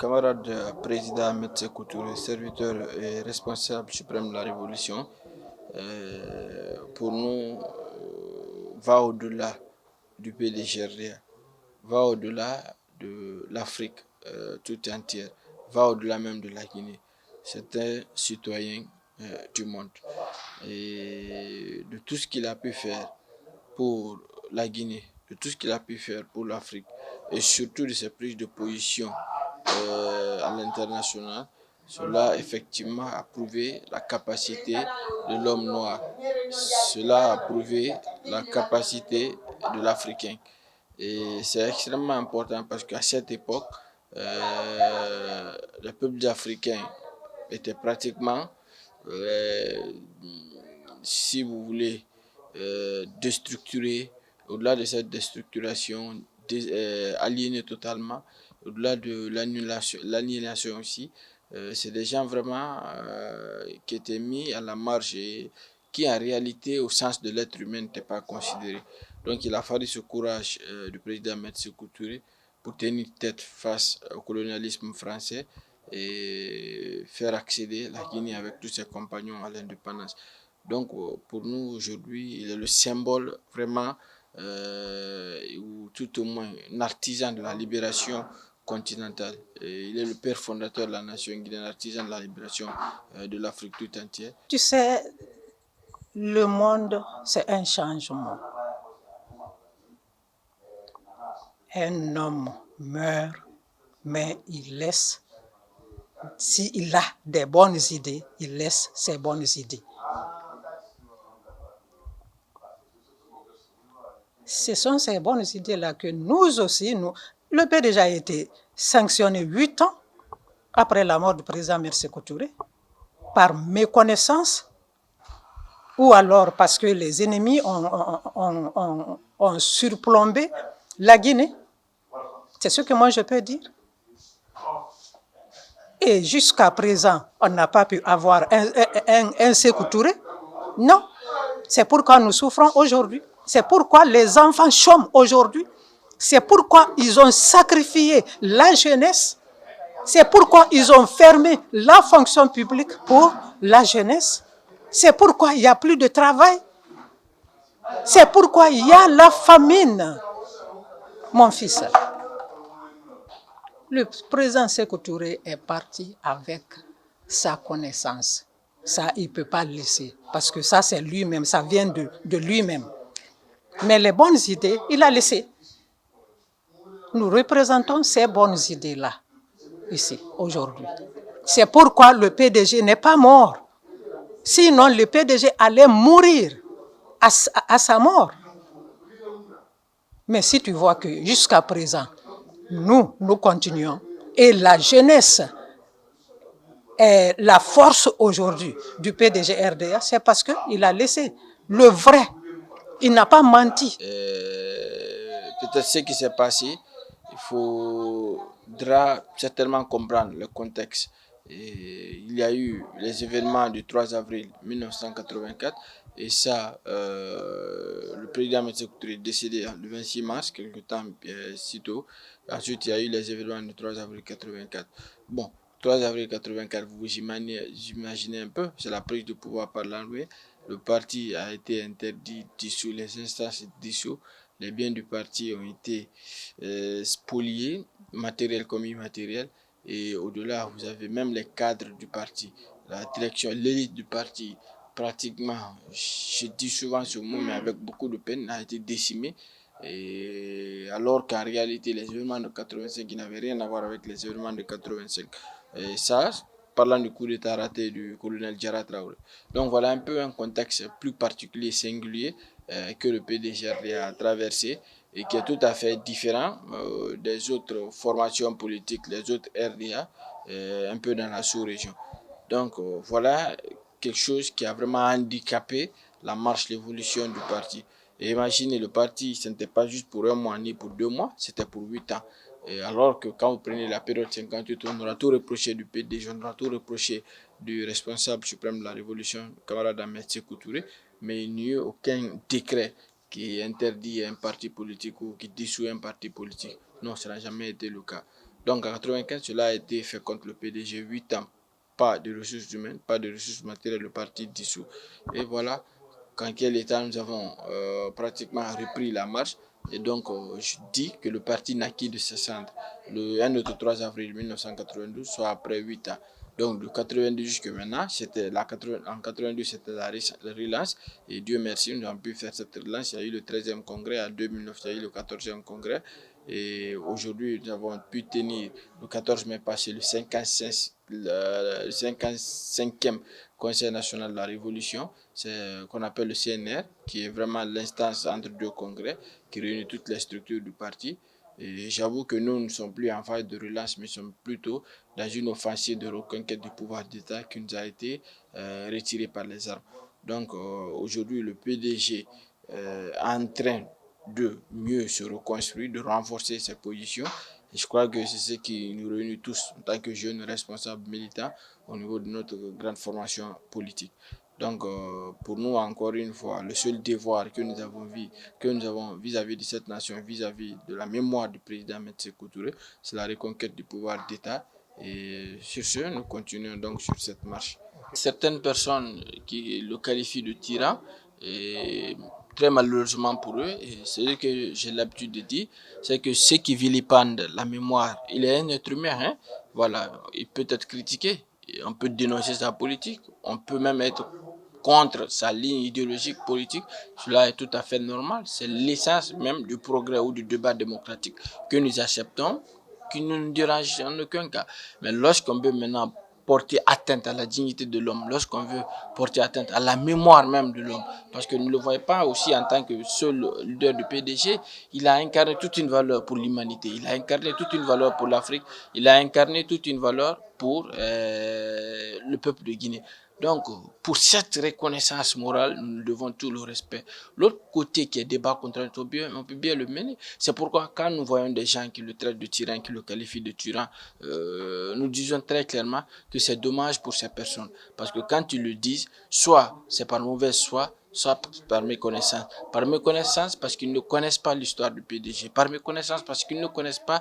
camarade président Ahmed Sékou Touré, serviteur et responsable suprême de la Révolution, pour nous, va au-delà du PDGRDA, va au-delà de l'Afrique tout entière, va au-delà même de la Guinée. C'est un citoyen du monde. Et de tout ce qu'il a pu faire pour la Guinée, de tout ce qu'il a pu faire pour l'Afrique, et surtout de ses prises de position à l'international, cela effectivement a prouvé la capacité de l'homme noir. Cela a prouvé la capacité de l'Africain. Et c'est extrêmement important parce qu'à cette époque, les peuples africains étaient pratiquement, si vous voulez, déstructurés. Au-delà de cette déstructuration, aliénés totalement, au-delà de l'aliénation aussi, c'est des gens vraiment qui étaient mis à la marge et qui en réalité au sens de l'être humain n'étaient pas considérés. Donc il a fallu ce courage du président Ahmed Sékou Touré pour tenir tête face au colonialisme français et faire accéder la Guinée avec tous ses compagnons à l'indépendance. Donc pour nous aujourd'hui, il est le symbole vraiment, ou tout au moins un artisan de la libération continentale. Et il est le père fondateur de la nation guinéenne, artisan de la libération de l'Afrique tout entière. Tu sais, le monde, c'est un changement. Un homme meurt, mais il laisse, s'il a des bonnes idées, il laisse ses bonnes idées. Ce sont ces bonnes idées-là que nous aussi, le PDG a été sanctionné 8 ans après la mort du président Ahmed Sékou Touré, par méconnaissance, ou alors parce que les ennemis ont surplombé la Guinée. C'est ce que moi je peux dire. Et jusqu'à présent, on n'a pas pu avoir un Sékou Touré. Non, c'est pourquoi nous souffrons aujourd'hui. C'est pourquoi les enfants chôment aujourd'hui. C'est pourquoi ils ont sacrifié la jeunesse. C'est pourquoi ils ont fermé la fonction publique pour la jeunesse. C'est pourquoi il n'y a plus de travail. C'est pourquoi il y a la famine. Mon fils, le président Sékou Touré est parti avec sa connaissance. Ça, il ne peut pas le laisser, parce que ça, c'est lui-même, ça vient de lui-même. Mais les bonnes idées, il a laissé. Nous représentons ces bonnes idées-là, ici, aujourd'hui. C'est pourquoi le PDG n'est pas mort. Sinon, le PDG allait mourir à sa mort. Mais si tu vois que jusqu'à présent, nous continuons, et la jeunesse est la force aujourd'hui du PDG RDA, c'est parce qu'il a laissé le vrai. Il n'a pas menti. Peut-être ce qui s'est passé, il faudra certainement comprendre le contexte. Il y a eu les événements du 3 avril 1984 et ça, le président Ahmed Sékou Touré est décédé le 26 mars, quelque temps si tôt. Ensuite, il y a eu les événements du 3 avril 1984. Bon, 3 avril 1984, vous imaginez un peu, c'est la prise de pouvoir par l'armée. Le parti a été interdit, dissous, les instances dissous, les biens du parti ont été spoliés, matériel comme immatériel. Et au-delà, vous avez même les cadres du parti, la direction, l'élite du parti, pratiquement, je dis souvent ce mot, mais avec beaucoup de peine, a été décimée. Et alors qu'en réalité, les événements de 85 qui n'avaient rien à voir avec les événements de 85. Et ça, parlant du coup d'état raté du colonel Djara Traoré. Donc voilà un peu un contexte plus particulier, singulier, que le PDG a traversé et qui est tout à fait différent des autres formations politiques, les autres RDA, un peu dans la sous-région. Donc voilà quelque chose qui a vraiment handicapé la marche, l'évolution du parti. Et imaginez, le parti, ce n'était pas juste pour un mois ni pour 2 mois, c'était pour 8 ans. Et alors que quand vous prenez la période 58, on aura tout reproché du PDG, on aura tout reproché du responsable suprême de la révolution, camarade Ahmed Sékou Touré, mais il n'y a eu aucun décret qui interdit un parti politique ou qui dissout un parti politique. Non, ça n'a jamais été le cas. Donc en 95, cela a été fait contre le PDG, 8 ans. Pas de ressources humaines, pas de ressources matérielles, le parti dissous. Et voilà, qu'en quel état nous avons pratiquement repris la marche. Et donc, je dis que le parti naquit de ses cendres le 1 autre 3 avril 1992, soit après 8 ans. Donc, de 92 jusqu'à maintenant, en 92, c'était la relance. Et Dieu merci, nous avons pu faire cette relance. Il y a eu le 13e congrès, en 2009, il y a eu le 14e congrès. Et aujourd'hui, nous avons pu tenir le 14 mai passé le 55e Conseil national de la Révolution, c'est qu'on appelle le CNR, qui est vraiment l'instance entre deux congrès, qui réunit toutes les structures du parti. Et j'avoue que nous ne sommes plus en phase de relance, mais sommes plutôt dans une offensive de reconquête du pouvoir d'État qui nous a été retiré par les armes. Donc aujourd'hui, le PDG est en train de mieux se reconstruire, de renforcer ses positions. Et je crois que c'est ce qui nous réunit tous en tant que jeunes responsables militants au niveau de notre grande formation politique. Donc, pour nous, encore une fois, le seul devoir que nous avons vis-à-vis de cette nation, vis-à-vis de la mémoire du président Metsé Touré, c'est la reconquête du pouvoir d'État. Et sur ce, nous continuons donc sur cette marche. Certaines personnes qui le qualifient de tyran, et très malheureusement pour eux, et c'est ce que j'ai l'habitude de dire, c'est que ceux qui vilipendent la mémoire, il est un être humain, hein? Voilà, il peut être critiqué, on peut dénoncer sa politique, on peut même être contre sa ligne idéologique politique, cela est tout à fait normal, c'est l'essence même du progrès ou du débat démocratique que nous acceptons, qui ne nous dérange en aucun cas. Mais lorsqu'on veut maintenant porter atteinte à la dignité de l'homme, lorsqu'on veut porter atteinte à la mémoire même de l'homme, parce que nous ne le voyons pas aussi en tant que seul leader du PDG, il a incarné toute une valeur pour l'humanité, il a incarné toute une valeur pour l'Afrique, il a incarné toute une valeur pour le peuple de Guinée. Donc, pour cette reconnaissance morale, nous devons tout le respect. L'autre côté qui est débat contre on peut bien le mener. C'est pourquoi quand nous voyons des gens qui le traitent de tyran, qui le qualifient de tyran, nous disons très clairement que c'est dommage pour ces personnes. Parce que quand ils le disent, soit c'est par mauvaise foi, soit par méconnaissance. Par méconnaissance parce qu'ils ne connaissent pas l'histoire du PDG. Par méconnaissance parce qu'ils ne connaissent pas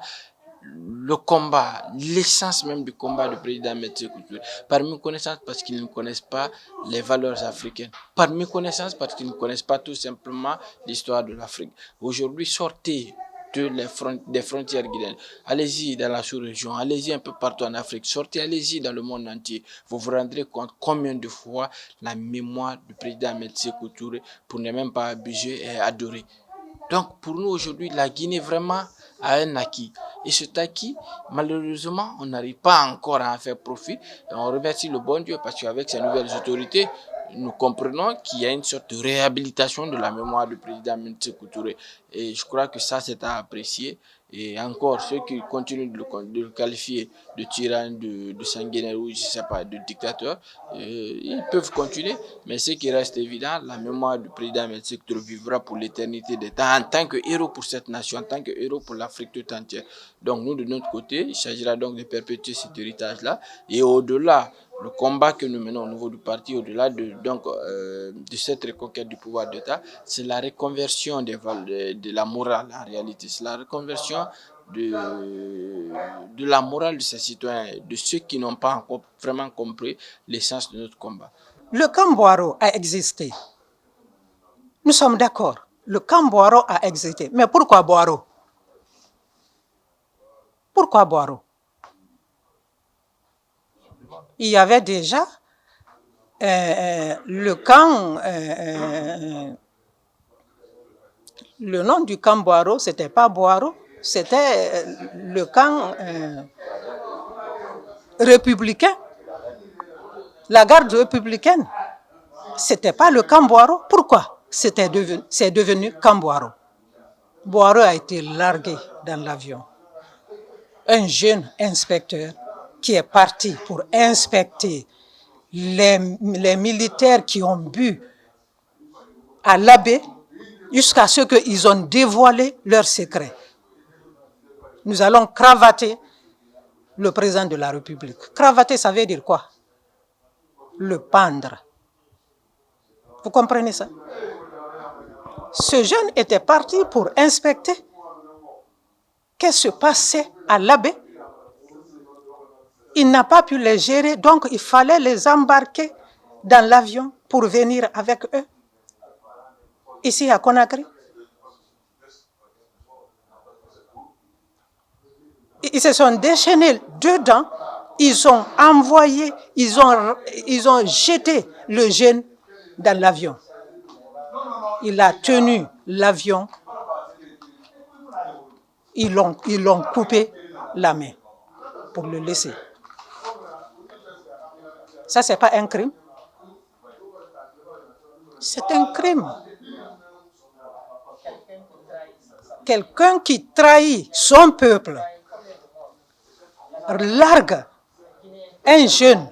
le combat, l'essence même du combat du président Metsé Touré. Par méconnaissance parce qu'ils ne connaissent pas les valeurs africaines. Par méconnaissance parce qu'ils ne connaissent pas tout simplement l'histoire de l'Afrique. Aujourd'hui, sortez des frontières guinéennes. Allez-y dans la sous-région, allez-y un peu partout en Afrique, sortez, allez-y dans le monde entier. Vous vous rendrez compte combien de fois la mémoire du président Metsé Touré, pour ne même pas abuser, est adorée. Donc pour nous aujourd'hui, la Guinée vraiment a un acquis. Et cet acquis, malheureusement, on n'arrive pas encore à en faire profit. Et on remercie le bon Dieu parce qu'avec ces nouvelles autorités, nous comprenons qu'il y a une sorte de réhabilitation de la mémoire du président Sékou Touré. Et je crois que ça, c'est à apprécier. Et encore, ceux qui continuent de le qualifier de tyran, de sanguinaire ou je ne sais pas, de dictateur, ils peuvent continuer. Mais ce qui reste évident, la mémoire du président Sékou Touré vivra pour l'éternité des temps en tant que héros pour cette nation, en tant que héros pour l'Afrique tout entière. Donc nous, de notre côté, il s'agira donc de perpétuer cet héritage-là. Et au-delà, le combat que nous menons au niveau du parti, au-delà de cette reconquête du pouvoir d'État, c'est la reconversion de la morale en réalité. C'est la reconversion de la morale de ces citoyens, de ceux qui n'ont pas encore vraiment compris l'essence de notre combat. Le camp Boiro a existé. Nous sommes d'accord. Le camp Boiro a existé. Mais pourquoi Boiro? Pourquoi Boiro? Il y avait déjà le camp, le nom du camp Boiro, c'était pas Boiro, c'était le camp républicain, la garde républicaine. C'était pas le camp Boiro. Pourquoi c'est devenu camp Boiro? Boiro a été largué dans l'avion. Un jeune inspecteur qui est parti pour inspecter les militaires qui ont bu à l'abbé jusqu'à ce qu'ils ont dévoilé leurs secrets. Nous allons cravater le président de la République. Cravater, ça veut dire quoi? Le pendre. Vous comprenez ça? Ce jeune était parti pour inspecter qu'est-ce qui se passait à l'abbé Il n'a pas pu les gérer, donc il fallait les embarquer dans l'avion pour venir avec eux, ici à Conakry. Ils se sont déchaînés dedans, ils ont envoyé, ils ont jeté le jeune dans l'avion. Il a tenu l'avion, ils l'ont coupé la main pour le laisser. Ça, c'est pas un crime? C'est un crime. Quelqu'un qui trahit son peuple largue un jeune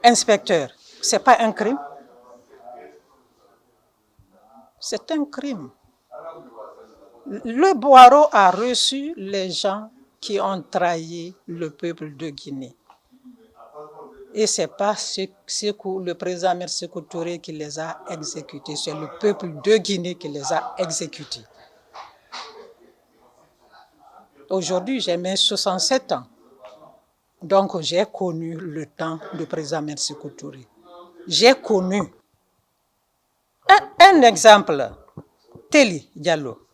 inspecteur. C'est pas un crime? C'est un crime. Le Boireau a reçu les gens qui ont trahi le peuple de Guinée. Et ce n'est pas le président Ahmed Sékou Touré qui les a exécutés, c'est le peuple de Guinée qui les a exécutés. Aujourd'hui, j'ai mes 67 ans. Donc, j'ai connu le temps du président Ahmed Sékou Touré. J'ai connu. Un exemple, Teli Diallo.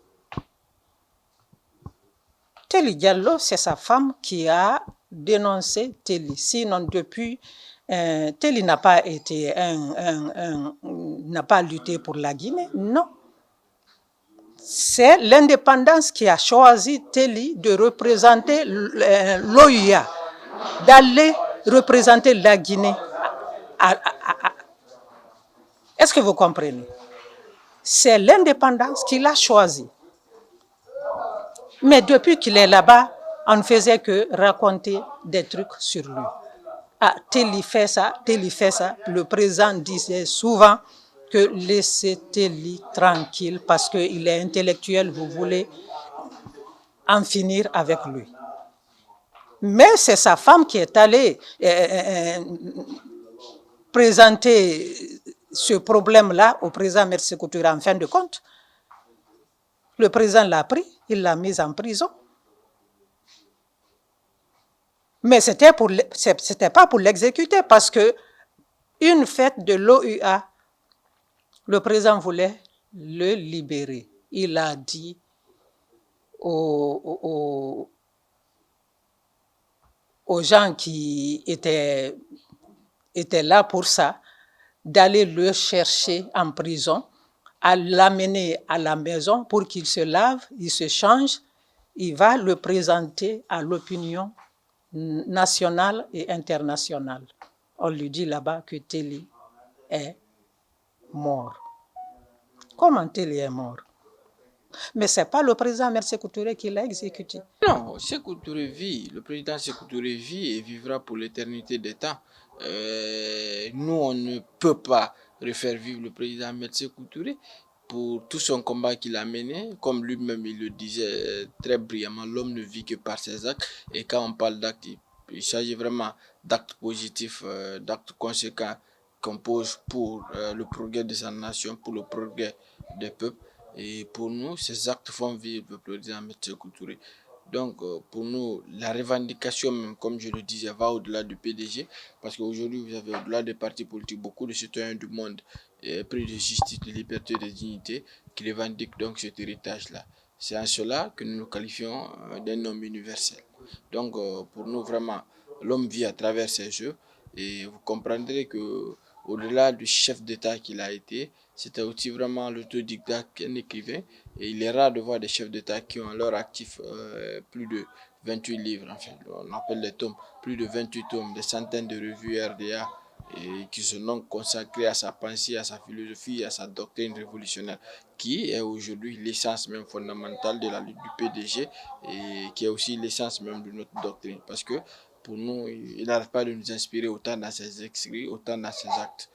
Teli Diallo, c'est sa femme qui a dénoncé Teli. Sinon, depuis, Teli n'a pas n'a pas lutté pour la Guinée, non. C'est l'indépendance qui a choisi Teli de représenter l'OUA, d'aller représenter la Guinée. Est-ce que vous comprenez? C'est l'indépendance qu'il a choisi. Mais depuis qu'il est là-bas, on ne faisait que raconter des trucs sur lui. Ah, Teli fait ça, Teli fait ça. Le président disait souvent que laissez Teli tranquille parce qu'il est intellectuel, vous voulez en finir avec lui. Mais c'est sa femme qui est allée présenter ce problème-là au président Ahmed Sékou Touré en fin de compte. Le président l'a pris, il l'a mis en prison. Mais ce n'était pas pour l'exécuter parce que une fête de l'OUA, le président voulait le libérer. Il a dit aux gens qui étaient là pour ça, d'aller le chercher en prison, à l'amener à la maison pour qu'il se lave, il se change, il va le présenter à l'opinion nationale et internationale. On lui dit là-bas que Teli est mort. Comment Teli est mort? Mais ce n'est pas le président Ahmed Sékou Touré qui l'a exécuté. Non, Sékou Touré vit, le président Sékou Touré vit et vivra pour l'éternité des temps. Nous, on ne peut pas refaire vivre le président Ahmed Sékou Touré pour tout son combat qu'il a mené. Comme lui-même, il le disait très brillamment, l'homme ne vit que par ses actes. Et quand on parle d'actes, il s'agit vraiment d'actes positifs, d'actes conséquents qu'on pose pour le progrès de sa nation, pour le progrès des peuples. Et pour nous, ces actes font vivre le président Ahmed Sékou Touré. Donc, pour nous, la revendication, même, comme je le disais, va au-delà du PDG, parce qu'aujourd'hui, vous avez au-delà des partis politiques beaucoup de citoyens du monde pris de justice, de liberté, de dignité, qui revendiquent donc cet héritage-là. C'est en cela que nous nous qualifions d'un homme universel. Donc, pour nous, vraiment, l'homme vit à travers ses jeux, et vous comprendrez que au-delà du chef d'État qu'il a été, c'était aussi vraiment l'autodidacte, un écrivain. Et il est rare de voir des chefs d'État qui ont à leur actif plus de 28 livres, enfin, on appelle les tomes, plus de 28 tomes, des centaines de revues RDA, et qui sont donc consacrés à sa pensée, à sa philosophie, à sa doctrine révolutionnaire, qui est aujourd'hui l'essence même fondamentale de la lutte du PDG et qui est aussi l'essence même de notre doctrine. Parce que pour nous, il n'arrête pas de nous inspirer autant dans ses écrits, autant dans ses actes.